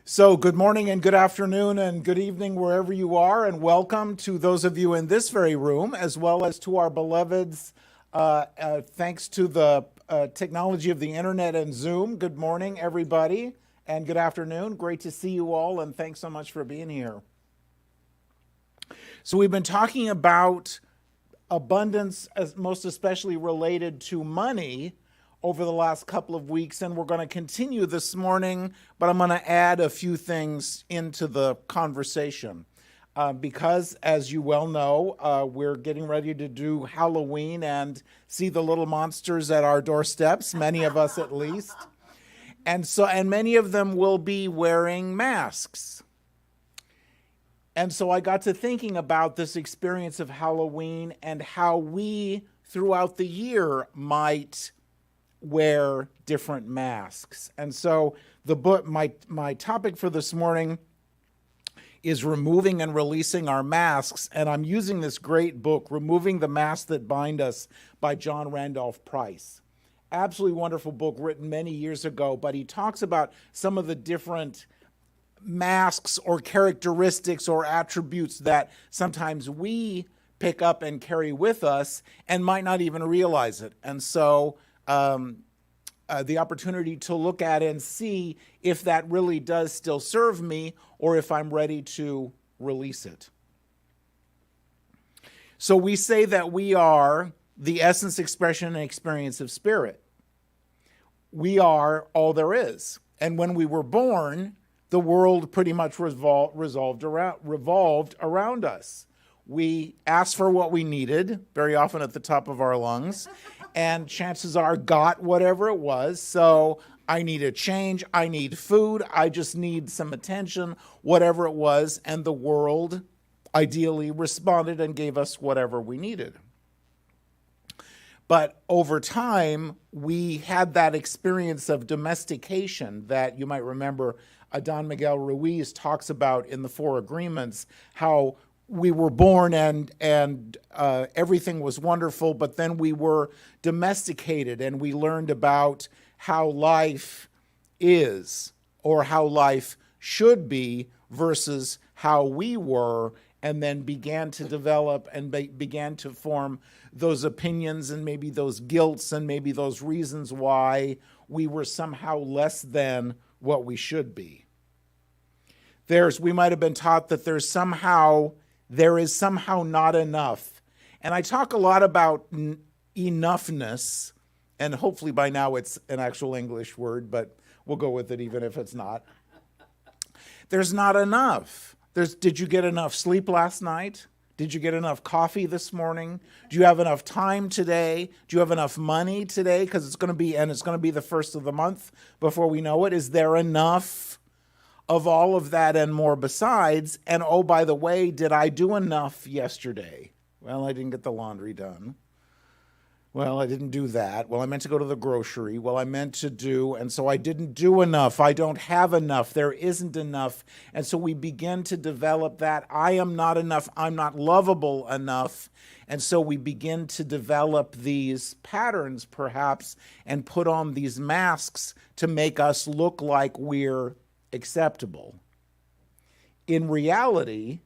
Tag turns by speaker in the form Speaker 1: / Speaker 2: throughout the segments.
Speaker 1: So, good morning and good afternoon and good evening wherever you are, and welcome to those of you in this very room, as well as to our beloveds. Thanks to the technology of the internet and Zoom. Good morning, everybody, and good afternoon. Great to see you all, and thanks so much for being here. So, we've been talking about abundance, as most especially related to money, over the last couple of weeks, and we're going to continue this morning, but I'm going to add a few things into the conversation. Because, as you well know, we're getting ready to do Halloween and see the little monsters at our doorsteps, many of us at least. And many of them will be wearing masks. And so I got to thinking about this experience of Halloween and how we, throughout the year, might wear different masks. And so the book, my topic for this morning is removing and releasing our masks. And I'm using this great book, Removing the Masks That Bind Us by John Randolph Price. Absolutely wonderful book written many years ago, but he talks about some of the different masks or characteristics or attributes that sometimes we pick up and carry with us and might not even realize it. And so the opportunity to look at and see if that really does still serve me or if I'm ready to release it. So we say that we are the essence, expression, and experience of spirit. We are all there is. And when we were born, the world pretty much revolved around us. We asked for what we needed, very often at the top of our lungs, and chances are got whatever it was. So I need a change, I need food, I just need some attention, whatever it was, and the world ideally responded and gave us whatever we needed. But over time, we had that experience of domestication that you might remember Don Miguel Ruiz talks about in the Four Agreements, how we were born and everything was wonderful, but then we were domesticated and we learned about how life is or how life should be versus how we were, and then began to develop and began to form those opinions and maybe those guilts and maybe those reasons why we were somehow less than what we should be. We might have been taught that there is somehow not enough. And I talk a lot about enoughness, and hopefully by now it's an actual English word, but we'll go with it even if it's not. There's not enough. Did you get enough sleep last night? Did you get enough coffee this morning? Do you have enough time today? Do you have enough money today? Because it's going to be the first of the month before we know it. Is there enough of all of that and more besides? And oh, by the way, did I do enough yesterday? Well, I didn't get the laundry done. Well, I didn't do that. Well, I meant to go to the grocery. Well, I meant to do, and so I didn't do enough. I don't have enough. There isn't enough. And so we begin to develop that. I am not enough. I'm not lovable enough. And so we begin to develop these patterns, perhaps, and put on these masks to make us look like we're acceptable. In reality,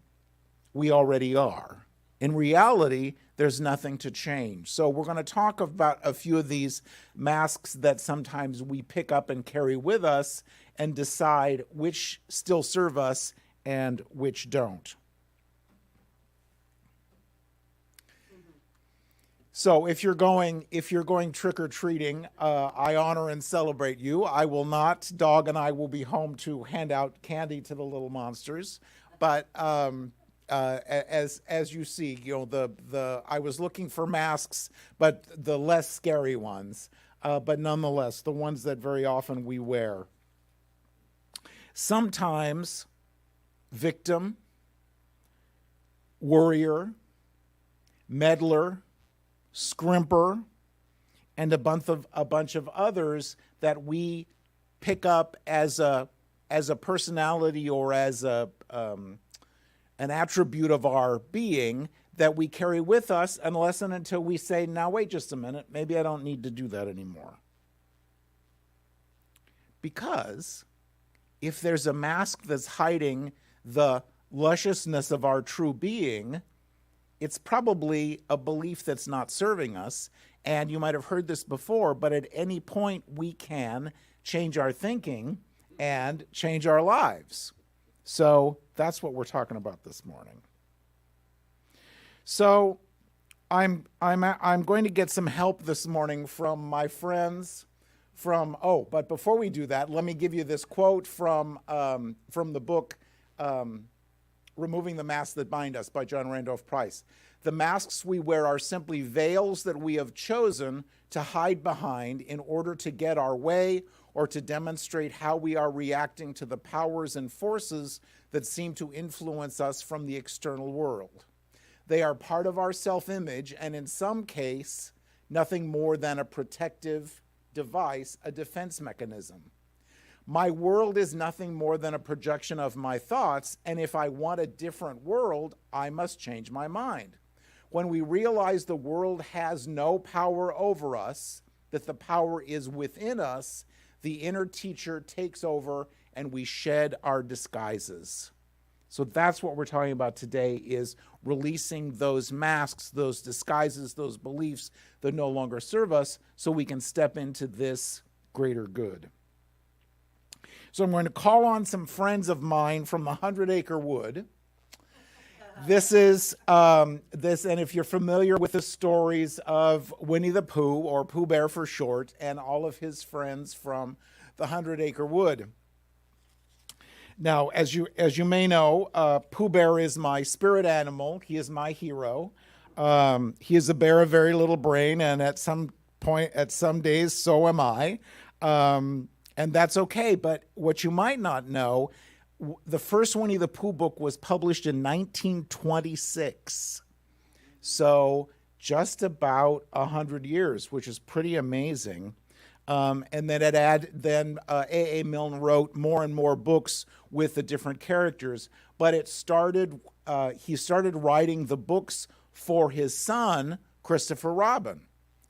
Speaker 1: we already are. In reality, there's nothing to change. So we're going to talk about a few of these masks that sometimes we pick up and carry with us and decide which still serve us and which don't. So if you're going trick-or-treating, I honor and celebrate you. I will not. Dog and I will be home to hand out candy to the little monsters. But as you see, I was looking for masks, but the less scary ones. But nonetheless, the ones that very often we wear. Sometimes victim, worrier, meddler, scrimper, and a bunch of others that we pick up as a personality or as an attribute of our being that we carry with us unless and until we say, now wait just a minute, maybe I don't need to do that anymore. Because if there's a mask that's hiding the lusciousness of our true being, it's probably a belief that's not serving us. And you might have heard this before, but at any point we can change our thinking and change our lives. So that's what we're talking about this morning. So I'm going to get some help this morning from my friends but before we do that, let me give you this quote from the book Removing the Masks That Bind Us by John Randolph Price. The masks we wear are simply veils that we have chosen to hide behind in order to get our way or to demonstrate how we are reacting to the powers and forces that seem to influence us from the external world. They are part of our self-image and in some case, nothing more than a protective device, a defense mechanism. My world is nothing more than a projection of my thoughts, and if I want a different world, I must change my mind. When we realize the world has no power over us, that the power is within us, the inner teacher takes over and we shed our disguises. So that's what we're talking about today, is releasing those masks, those disguises, those beliefs that no longer serve us so we can step into this greater good. So I'm going to call on some friends of mine from the 100-Acre Wood. This is, and if you're familiar with the stories of Winnie the Pooh, or Pooh Bear for short, and all of his friends from the 100-Acre Wood. Now, as you may know, Pooh Bear is my spirit animal. He is my hero. He is a bear of very little brain, and at some days, so am I. And that's okay. But what you might not know, the first Winnie the Pooh book was published in 1926. So just about 100 years, which is pretty amazing. And then A.A. Milne wrote more and more books with the different characters. But he started writing the books for his son, Christopher Robin.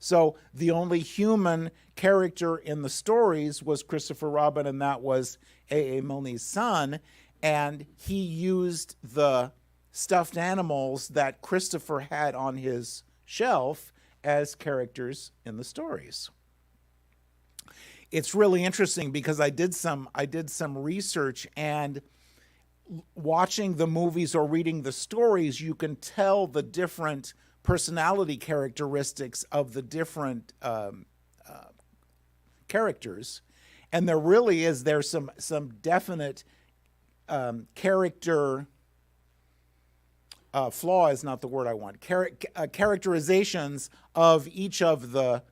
Speaker 1: So the only human character in the stories was Christopher Robin, and that was A.A. Milne's son. And he used the stuffed animals that Christopher had on his shelf as characters in the stories. It's really interesting because I did some research, and watching the movies or reading the stories, you can tell the different personality characteristics of the different characters, and there's some definite character flaw is not the word I want. Characterizations of each of the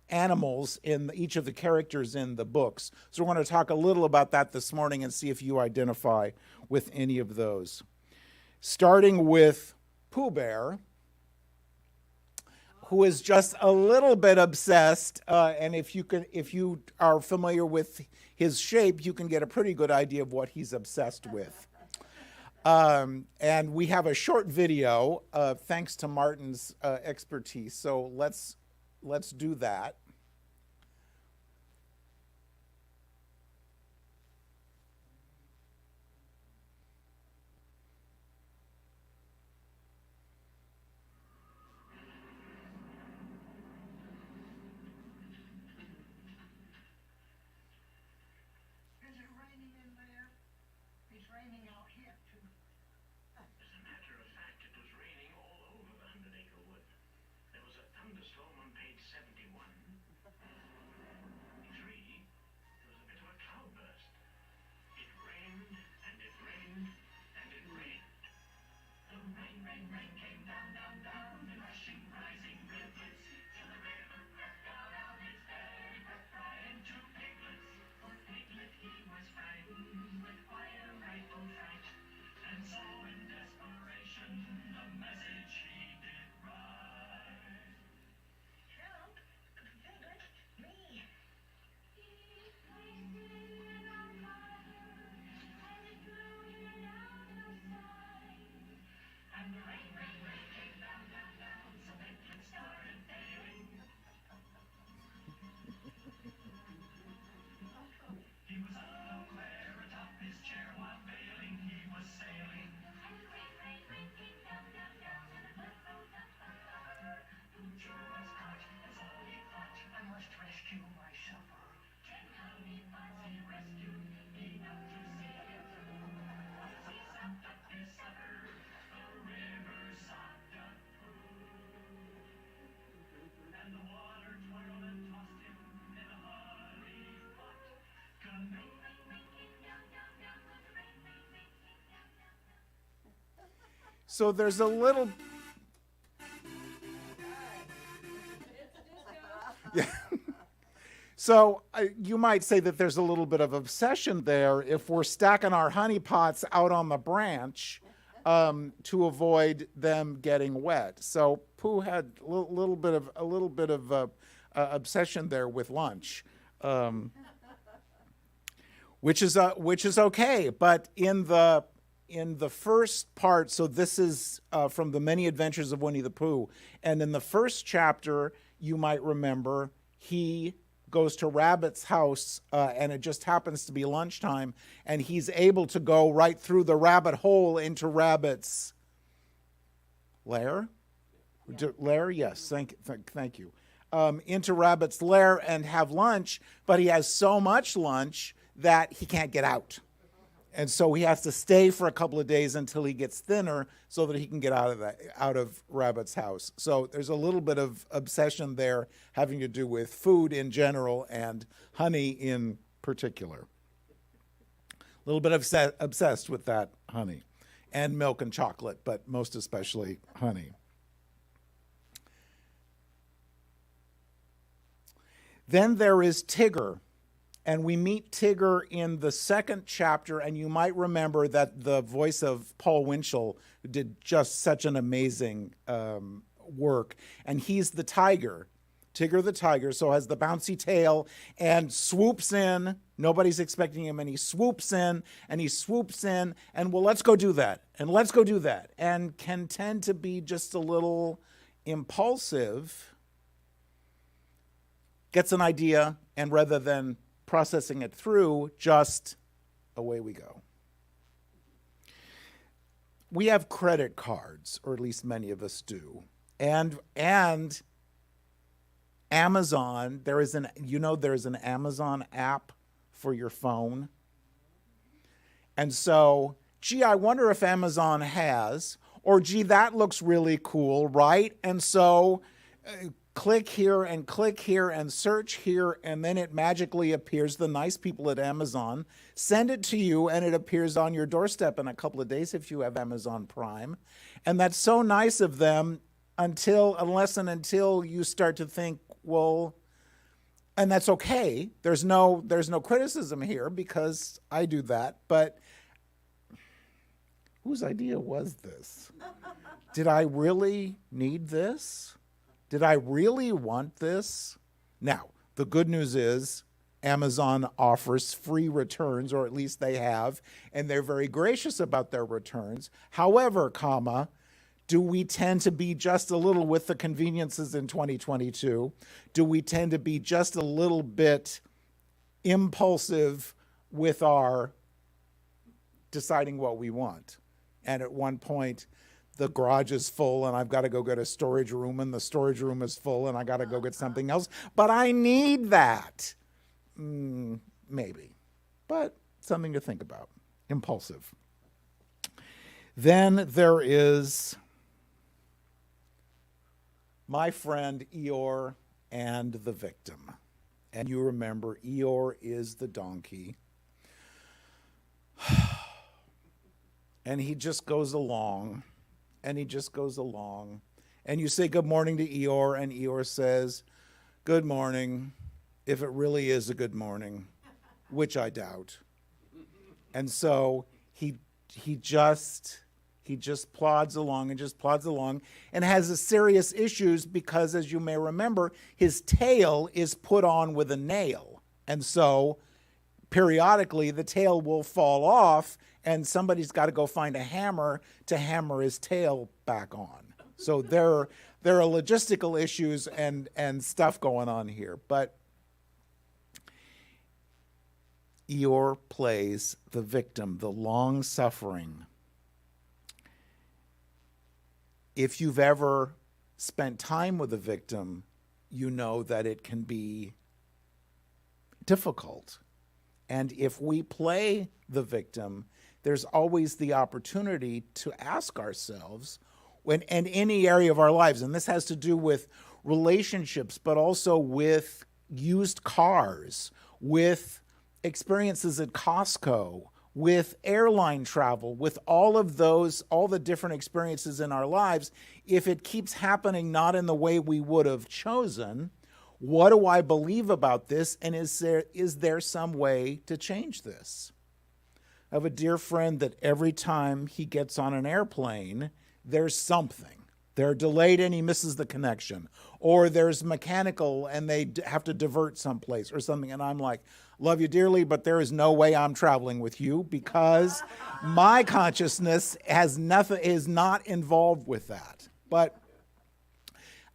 Speaker 1: animals in each of the characters in the books. So we're going to talk a little about that this morning and see if you identify with any of those. Starting with Pooh Bear, who is just a little bit obsessed, and if you are familiar with his shape, you can get a pretty good idea of what he's obsessed with. And we have a short video, thanks to Martin's expertise. So let's do that. So there's a little. Yeah. So you might say that there's a little bit of obsession there if we're stacking our honey pots out on the branch to avoid them getting wet. So Pooh had a little bit of obsession there with lunch, which is okay. But in the first part, so this is from the Many Adventures of Winnie the Pooh, and in the first chapter, you might remember he goes to Rabbit's house, and it just happens to be lunchtime, and he's able to go right through the rabbit hole into Rabbit's lair. Yeah. Lair, yes. Thank you. Into Rabbit's lair and have lunch, but he has so much lunch that he can't get out. And so he has to stay for a couple of days until he gets thinner so that he can get out of Rabbit's house. So there's a little bit of obsession there having to do with food in general and honey in particular. A little bit obsessed with that honey and milk and chocolate, but most especially honey. Then there is Tigger. And we meet Tigger in the second chapter, and you might remember that the voice of Paul Winchell did just such an amazing work. And he's the tiger, Tigger the tiger, so has the bouncy tail and swoops in. Nobody's expecting him, and he swoops in, and well, let's go do that, and let's go do that, and can tend to be just a little impulsive, gets an idea, and rather than processing it through, just away we go. We have credit cards, or at least many of us do. And Amazon, there is an Amazon app for your phone. And so, gee, I wonder if Amazon has, or gee, that looks really cool, right? And so click here and search here, and then it magically appears. The nice people at Amazon send it to you, and it appears on your doorstep in a couple of days if you have Amazon Prime. And that's so nice of them until you start to think, well, and that's okay. There's no criticism here because I do that, but whose idea was this? Did I really need this? Did I really want this? Now, the good news is Amazon offers free returns, or at least they have, and they're very gracious about their returns. However, do we tend to be just a little, with the conveniences in 2022, do we tend to be just a little bit impulsive with our deciding what we want? And at one point, the garage is full and I've got to go get a storage room, and the storage room is full and I got to go get something else, but I need that. Maybe, but something to think about. Impulsive. Then there is my friend Eeyore and the victim. And you remember Eeyore is the donkey. And he just goes along. And he just goes along. And you say good morning to Eeyore, and Eeyore says, good morning, if it really is a good morning, which I doubt. And so he just plods along and has serious issues because, as you may remember, his tail is put on with a nail. And so periodically the tail will fall off, and somebody's got to go find a hammer to hammer his tail back on. So there are logistical issues and stuff going on here. But Eeyore plays the victim, the long-suffering. If you've ever spent time with a victim, you know that it can be difficult. And if we play the victim, there's always the opportunity to ask ourselves, in any area of our lives, and this has to do with relationships, but also with used cars, with experiences at Costco, with airline travel, with all of those, all the different experiences in our lives, if it keeps happening not in the way we would have chosen, what do I believe about this? And is there some way to change this? I have a dear friend that every time he gets on an airplane, there's something. They're delayed and he misses the connection. Or there's mechanical and they have to divert someplace or something. And I'm like, love you dearly, but there is no way I'm traveling with you because my consciousness is not involved with that. But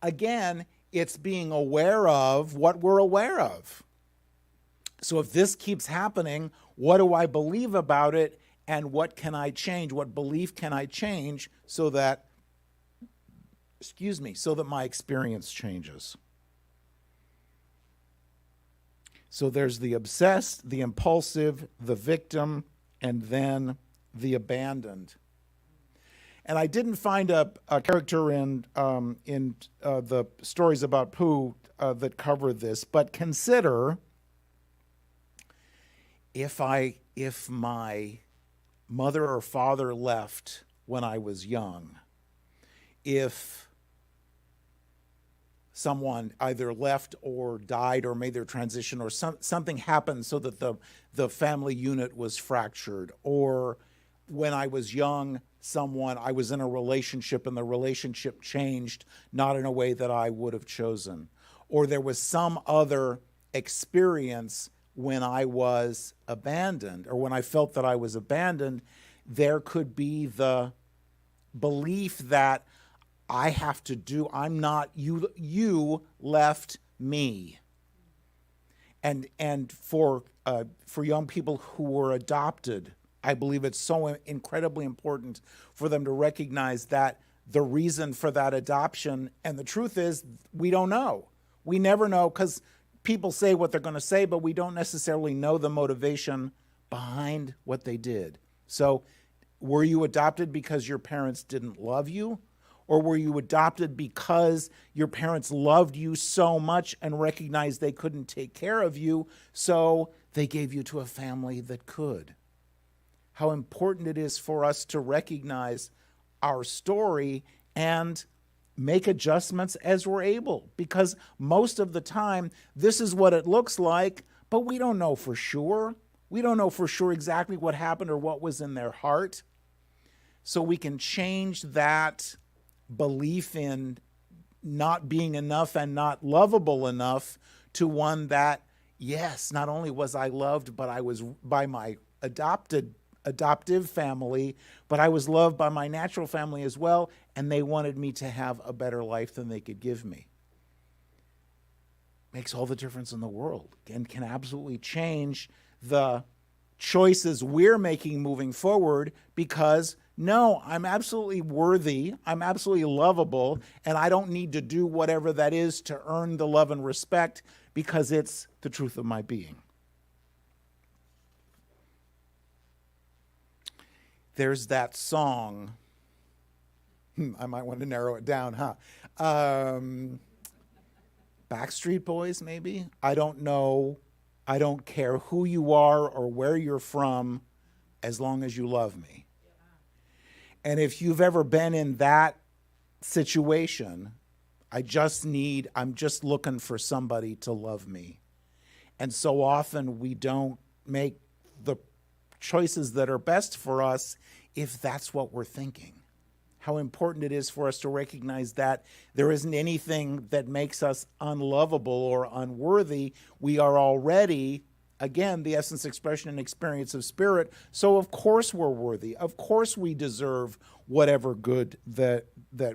Speaker 1: again, it's being aware of what we're aware of. So if this keeps happening, what do I believe about it? And what can I change? What belief can I change so that my experience changes? So there's the obsessed, the impulsive, the victim, and then the abandoned. And I didn't find a character in the stories about Pooh that cover this, but consider if my mother or father left when I was young, if someone either left or died or made their transition or something happened so that the family unit was fractured, or when I was young, I was in a relationship and the relationship changed, not in a way that I would have chosen, or there was some other experience when I was abandoned or when I felt that I was abandoned, there could be the belief that I have to do, I'm not, you left me. And for young people who were adopted, I believe it's so incredibly important for them to recognize that the reason for that adoption, and the truth is, we don't know. We never know because people say what they're going to say, but we don't necessarily know the motivation behind what they did. So were you adopted because your parents didn't love you? Or were you adopted because your parents loved you so much and recognized they couldn't take care of you, so they gave you to a family that could? How important it is for us to recognize our story and make adjustments as we're able. Because most of the time, this is what it looks like, but we don't know for sure. We don't know for sure exactly what happened or what was in their heart. So we can change that belief in not being enough and not lovable enough to one that, yes, not only was I loved, but I was by my adoptive family, but I was loved by my natural family as well, and they wanted me to have a better life than they could give me. Makes all the difference in the world and can absolutely change the choices we're making moving forward, because no, I'm absolutely worthy, I'm absolutely lovable, and I don't need to do whatever that is to earn the love and respect because it's the truth of my being. There's that song, I might want to narrow it down, Backstreet Boys, maybe? I don't know. I don't care who you are or where you're from, as long as you love me. And if you've ever been in that situation, I'm just looking for somebody to love me. And so often we don't make the choices that are best for us if that's what we're thinking. How important it is for us to recognize that there isn't anything that makes us unlovable or unworthy. We are already, again, the essence, expression, and experience of spirit. So of course we're worthy. Of course we deserve whatever good that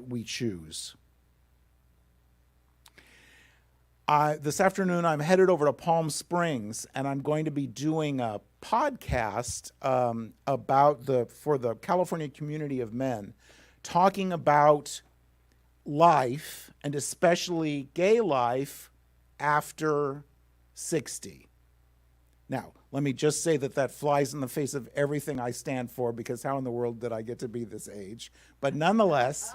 Speaker 1: we choose. This afternoon, I'm headed over to Palm Springs, and I'm going to be doing a podcast for the California Community of Men, talking about life, and especially gay life, after 60. Now, let me just say that flies in the face of everything I stand for, because how in the world did I get to be this age? But nonetheless,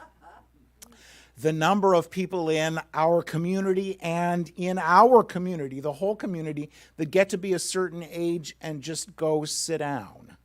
Speaker 1: the number of people in our community and in our community, the whole community, that get to be a certain age and just go sit down.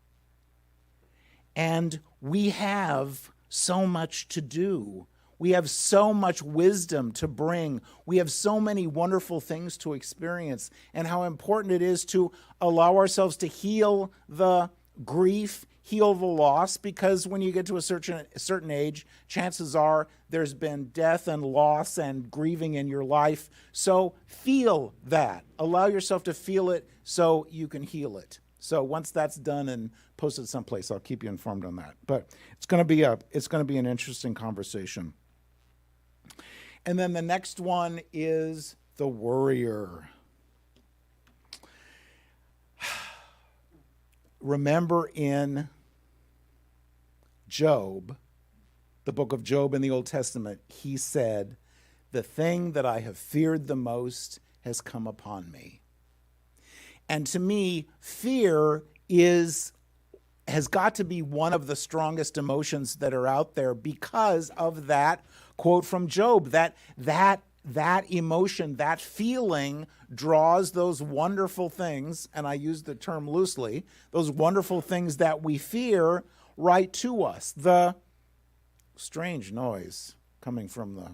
Speaker 1: And we have so much to do. We have so much wisdom to bring. We have so many wonderful things to experience, and how important it is to allow ourselves to heal the grief, heal the loss, because when you get to a certain age, chances are there's been death and loss and grieving in your life. So feel that. Allow yourself to feel it so you can heal it. So once that's done and posted someplace, I'll keep you informed on that. But it's going to be an interesting conversation. And then the next one is the worrier. Remember in Job, the book of Job in the Old Testament, he said, "The thing that I have feared the most has come upon me." And to me, fear has got to be one of the strongest emotions that are out there because of that quote from Job, that emotion, that feeling draws those wonderful things, and I use the term loosely, those wonderful things that we fear right to us. The strange noise coming from the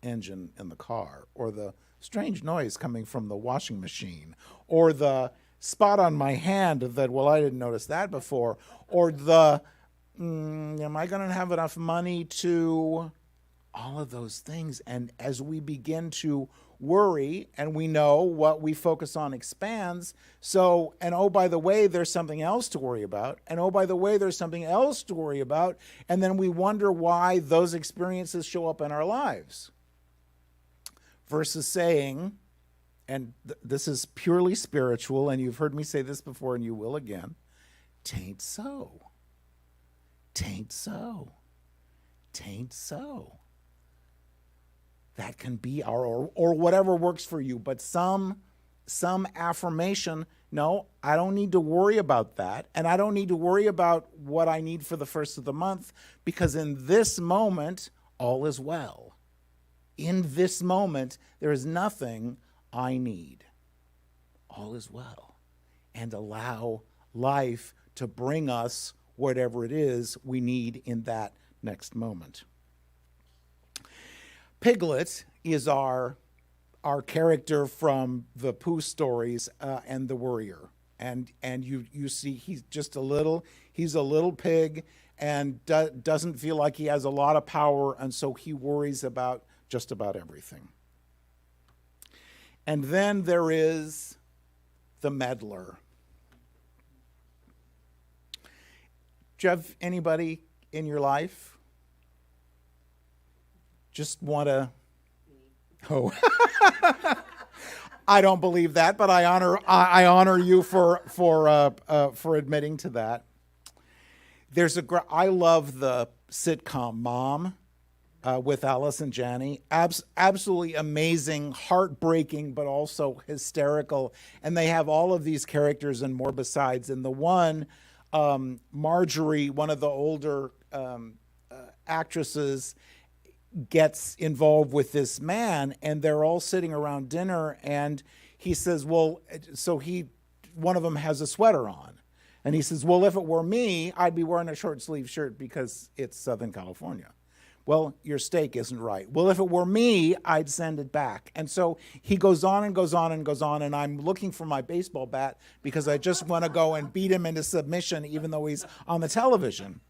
Speaker 1: engine in the car, or the strange noise coming from the washing machine, or the spot on my hand that, well, I didn't notice that before, or the, am I going to have enough money to, all of those things. And as we begin to worry, and we know what we focus on expands, so, and oh, by the way, there's something else to worry about, and oh, by the way, there's something else to worry about, and then we wonder why those experiences show up in our lives. Versus saying, and this is purely spiritual, and you've heard me say this before and you will again, "Tain't so. Tain't so. Tain't so." That can be or whatever works for you, but some affirmation, no, I don't need to worry about that, and I don't need to worry about what I need for the first of the month, because in this moment, all is well. In this moment, there is nothing I need. All is well. And allow life to bring us whatever it is we need in that next moment. Piglet is our character from the Pooh stories and the Worrier. And you see he's a little pig and doesn't feel like he has a lot of power, and so he worries about just about everything. And then there is the meddler. Do you have anybody in your life? Just want to... Oh. I don't believe that, but I honor you for admitting to that. I love the sitcom Mom with Alice and Janney. Absolutely amazing, heartbreaking, but also hysterical. And they have all of these characters and more besides. And the one, Marjorie, one of the older actresses, gets involved with this man, and they're all sitting around dinner, and he says, well, one of them has a sweater on. And he says, well, if it were me, I'd be wearing a short sleeve shirt because it's Southern California. Well, your steak isn't right. Well, if it were me, I'd send it back. And so he goes on and goes on and goes on, and I'm looking for my baseball bat because I just want to go and beat him into submission even though he's on the television.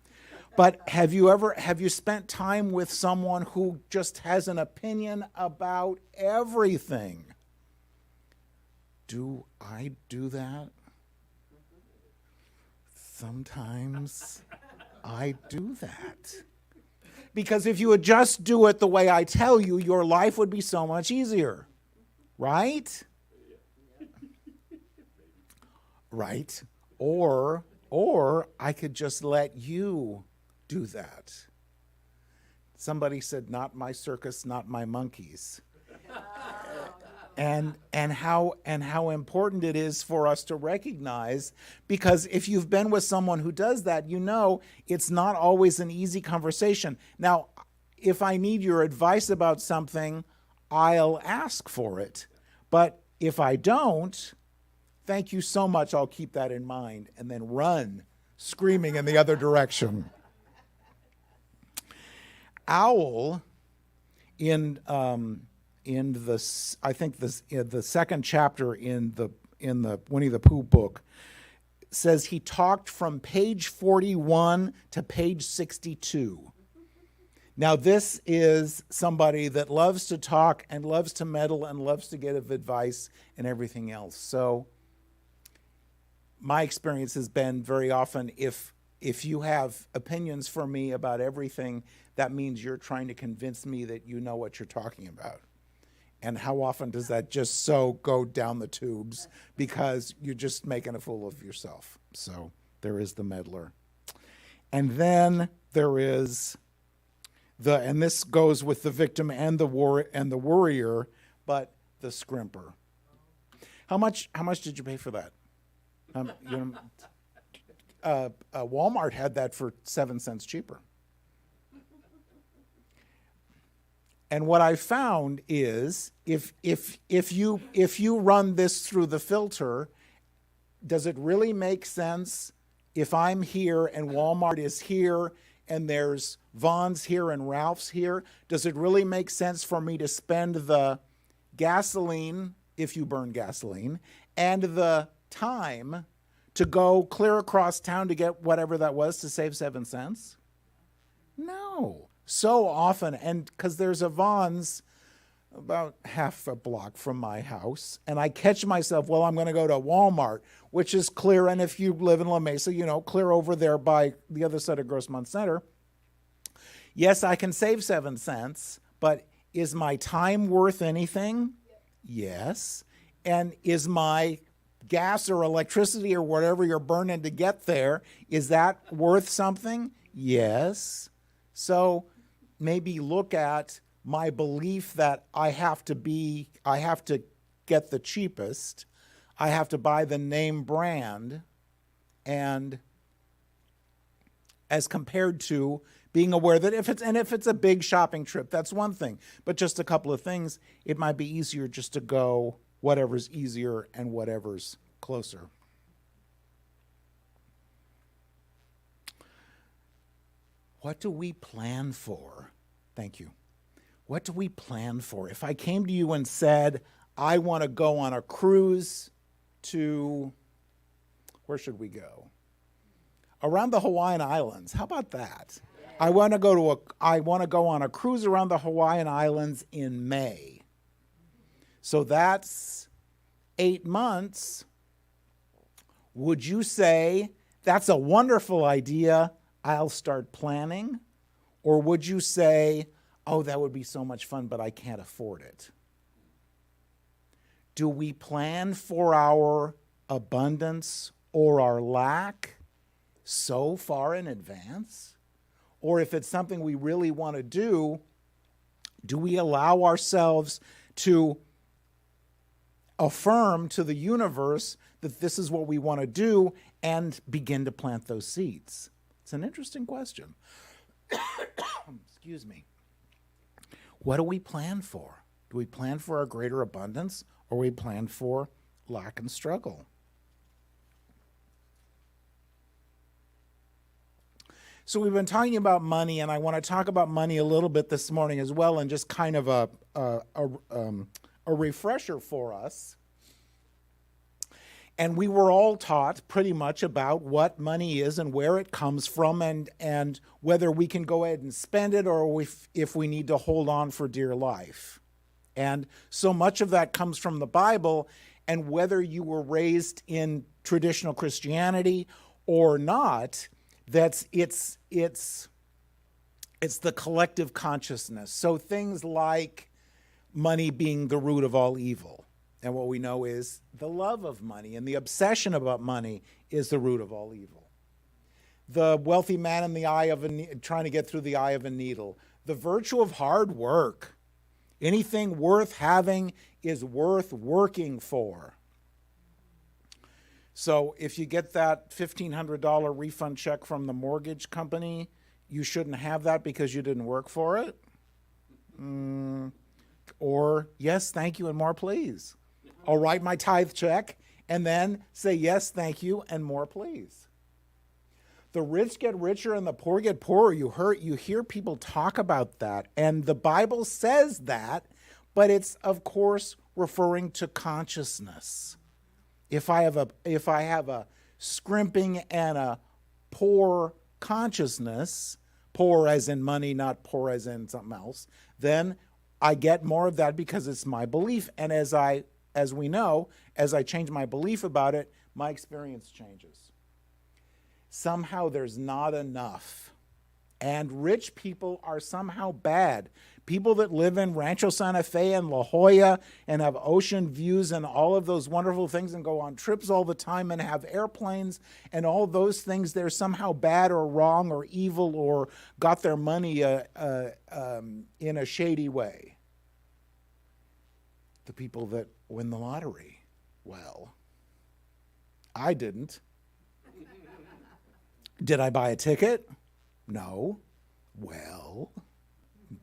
Speaker 1: But have you spent time with someone who just has an opinion about everything? Do I do that? Sometimes I do that. Because if you would just do it the way I tell you, your life would be so much easier. Right? Right? Or I could just let you do that. Somebody said, not my circus, not my monkeys. And how important it is for us to recognize, because if you've been with someone who does that, you know it's not always an easy conversation. Now, if I need your advice about something, I'll ask for it. But if I don't, thank you so much, I'll keep that in mind and then run screaming in the other direction. Owl, in the second chapter in the Winnie the Pooh book, says he talked from page 41 to page 62. Now, this is somebody that loves to talk and loves to meddle and loves to give advice and everything else. So my experience has been very often, if you have opinions for me about everything, that means you're trying to convince me that you know what you're talking about. And how often does that just so go down the tubes because you're just making a fool of yourself? So there is the meddler. And then there is and this goes with the victim and the worrier, but the scrimper. How much did you pay for that? Walmart had that for 7 cents cheaper. And what I found is if you run this through the filter, does it really make sense if I'm here and Walmart is here and there's Vaughn's here and Ralph's here? Does it really make sense for me to spend the gasoline, if you burn gasoline, and the time to go clear across town to get whatever that was to save 7 cents? No. So often, and because there's a Vaughn's about half a block from my house, and I catch myself, well, I'm going to go to Walmart, which is clear, and if you live in La Mesa, clear over there by the other side of Grossmont Center. Yes, I can save 7 cents, but is my time worth anything? Yes. And is my gas or electricity or whatever you're burning to get there, is that worth something? Yes. So maybe look at my belief that I have to get the cheapest, I have to buy the name brand, and as compared to being aware that if it's a big shopping trip, that's one thing, but just a couple of things, it might be easier just to go whatever's easier and whatever's closer. What do we plan for? Thank you. What do we plan for? If I came to you and said, I want to go on a cruise to, where should we go? Around the Hawaiian Islands. How about that? I want to go on a cruise around the Hawaiian Islands in May. So that's 8 months. Would you say, that's a wonderful idea, I'll start planning? Or would you say, oh, that would be so much fun, but I can't afford it? Do we plan for our abundance or our lack so far in advance? Or if it's something we really want to do we allow ourselves to affirm to the universe that this is what we want to do and begin to plant those seeds? It's an interesting question. Excuse me. What do we plan for? Do we plan for our greater abundance, or we plan for lack and struggle? So we've been talking about money, and I want to talk about money a little bit this morning as well, and just kind of a refresher for us. And we were all taught pretty much about what money is and where it comes from, and whether we can go ahead and spend it, or if we need to hold on for dear life. And so much of that comes from the Bible, and whether you were raised in traditional Christianity or not, it's the collective consciousness. So things like money being the root of all evil. And what we know is the love of money and the obsession about money is the root of all evil. The wealthy man in the eye of trying to get through the eye of a needle. The virtue of hard work. Anything worth having is worth working for. So if you get that $1,500 refund check from the mortgage company, you shouldn't have that because you didn't work for it. Or, yes, thank you, and more, please. I'll write my tithe check and then say, yes, thank you, and more, please. The rich get richer and the poor get poorer. You hear people talk about that, and the Bible says that, but it's of course referring to consciousness. If I have a scrimping and a poor consciousness, poor as in money, not poor as in something else, then I get more of that because it's my belief. And as we know, as I change my belief about it, my experience changes. Somehow there's not enough. And rich people are somehow bad. People that live in Rancho Santa Fe and La Jolla and have ocean views and all of those wonderful things and go on trips all the time and have airplanes and all those things, they're somehow bad or wrong or evil or got their money in a shady way. The people that win the lottery, well, I didn't. Did I buy a ticket? No. Well,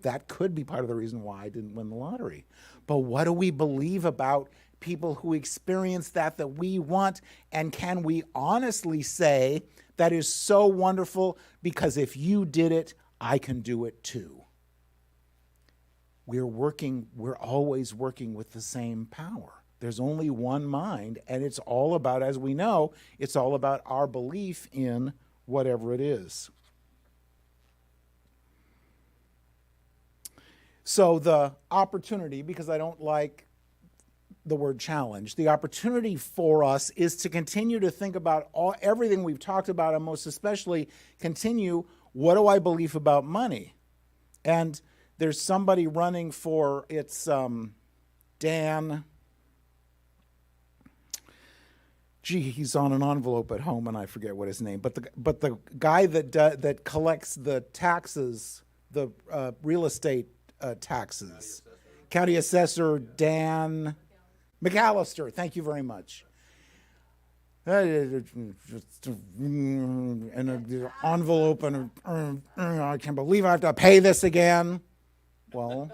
Speaker 1: that could be part of the reason why I didn't win the lottery. But what do we believe about people who experience that we want? And can we honestly say that is so wonderful because if you did it, I can do it too? We're always working with the same power. There's only one mind, and it's all about, as we know, it's all about our belief in whatever it is. So the opportunity, because I don't like the word challenge, the opportunity for us is to continue to think about everything we've talked about, and most especially continue, what do I believe about money? And there's somebody running for, it's Dan, he's on an envelope at home and I forget what his name, but the guy that collects the taxes, the real estate taxes, County Assessor Dan McAllister. Thank you very much. And an envelope, and I can't believe I have to pay this again. Well,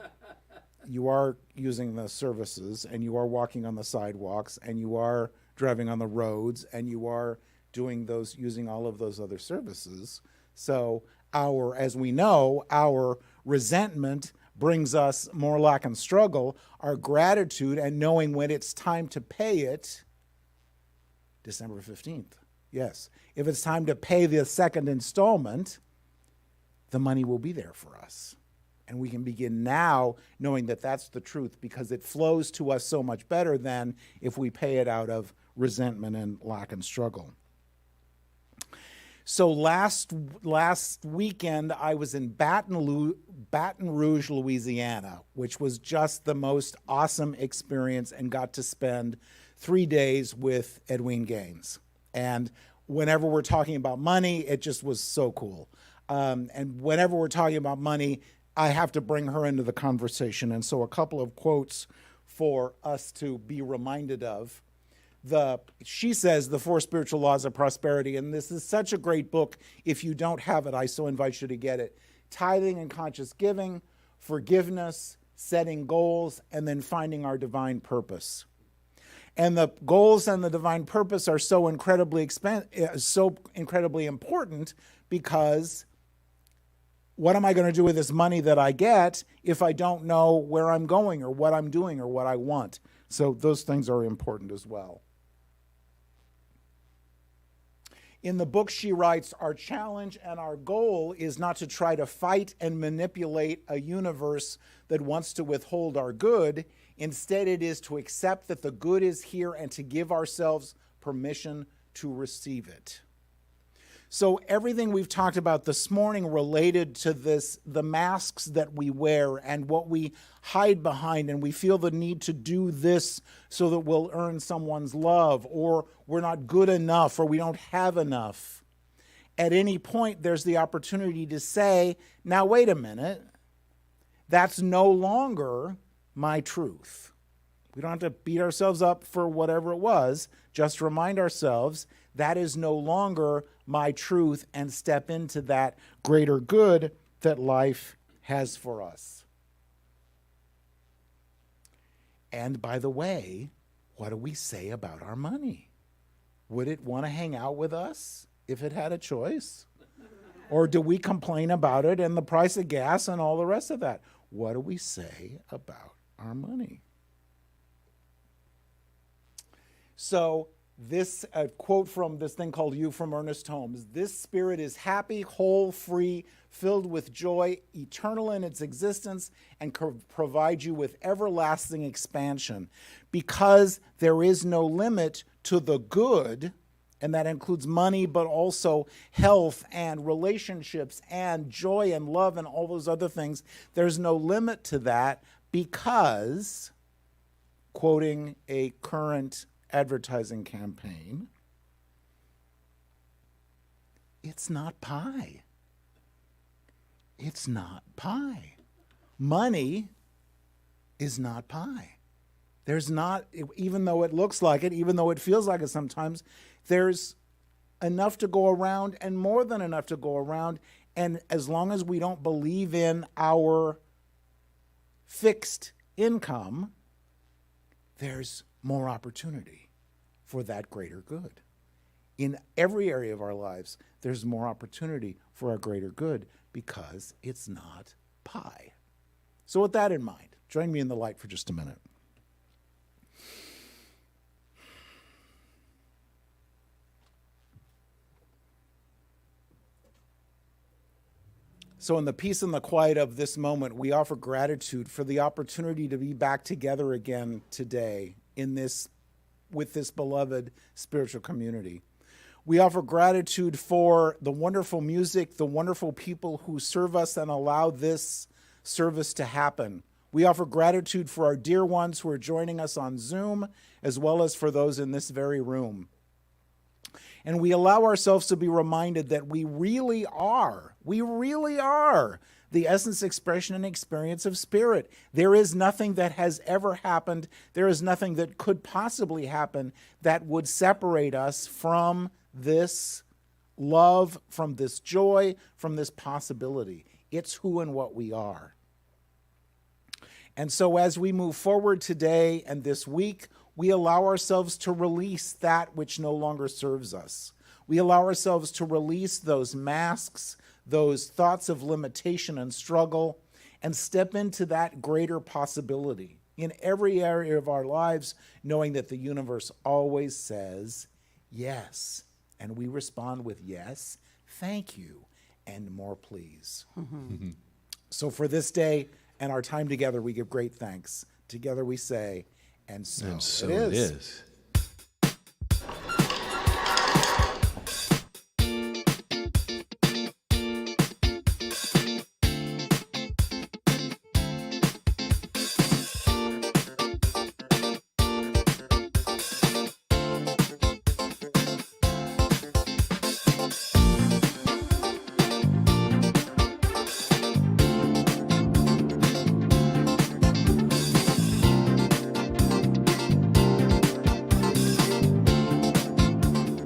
Speaker 1: you are using the services, and you are walking on the sidewalks, and you are driving on the roads, and you are using all of those other services. So as we know, our resentment brings us more lack and struggle. Our gratitude and knowing when it's time to pay it, December 15th. Yes. If it's time to pay the second installment, the money will be there for us. And we can begin now knowing that that's the truth because it flows to us so much better than if we pay it out of resentment and lack and struggle. So last weekend, I was in Baton Rouge, Louisiana, which was just the most awesome experience, and got to spend 3 days with Edwene Gaines. And whenever we're talking about money, it just was so cool. And whenever we're talking about money, I have to bring her into the conversation. And so a couple of quotes for us to be reminded of. She says, The Four Spiritual Laws of Prosperity, and this is such a great book. If you don't have it, I so invite you to get it. Tithing and conscious giving, forgiveness, setting goals, and then finding our divine purpose. And the goals and the divine purpose are so incredibly important because what am I going to do with this money that I get if I don't know where I'm going or what I'm doing or what I want? So those things are important as well. In the book, she writes, our challenge and our goal is not to try to fight and manipulate a universe that wants to withhold our good. Instead, it is to accept that the good is here and to give ourselves permission to receive it. So everything we've talked about this morning related to this, the masks that we wear and what we hide behind, and we feel the need to do this so that we'll earn someone's love, or we're not good enough, or we don't have enough. At any point, there's the opportunity to say, now wait a minute, that's no longer my truth. We don't have to beat ourselves up for whatever it was, just remind ourselves that is no longer my truth and step into that greater good that life has for us. And by the way, what do we say about our money? Would it want to hang out with us if it had a choice? Or do we complain about it and the price of gas and all the rest of that? What do we say about our money? So this quote from this thing called You from Ernest Holmes: "This spirit is happy, whole, free, filled with joy, eternal in its existence, and provide you with everlasting expansion. Because there is no limit to the good," and that includes money, but also health and relationships and joy and love and all those other things. "There's no limit to that because," quoting a current advertising campaign, "it's not pie. It's not pie. Money is not pie." There's not, even though it looks like it, even though it feels like it sometimes, there's enough to go around and more than enough to go around. And as long as we don't believe in our fixed income, there's more opportunity for that greater good. In every area of our lives, there's more opportunity for a greater good because it's not pie. So with that in mind, join me in the light for just a minute. So in the peace and the quiet of this moment, we offer gratitude for the opportunity to be back together again today with this beloved spiritual community. We offer gratitude for the wonderful music, the wonderful people who serve us and allow this service to happen. We offer gratitude for our dear ones who are joining us on Zoom, as well as for those in this very room. And we allow ourselves to be reminded that we really are the essence, expression, and experience of spirit. There is nothing that has ever happened, there is nothing that could possibly happen that would separate us from this love, from this joy, from this possibility. It's who and what we are. And so as we move forward today and this week, we allow ourselves to release that which no longer serves us. We allow ourselves to release those masks, those thoughts of limitation and struggle, and step into that greater possibility in every area of our lives, knowing that the universe always says yes. And we respond with yes, thank you, and more please. So for this day and our time together, we give great thanks. Together we say, and so,
Speaker 2: And so
Speaker 1: it is.
Speaker 2: it is.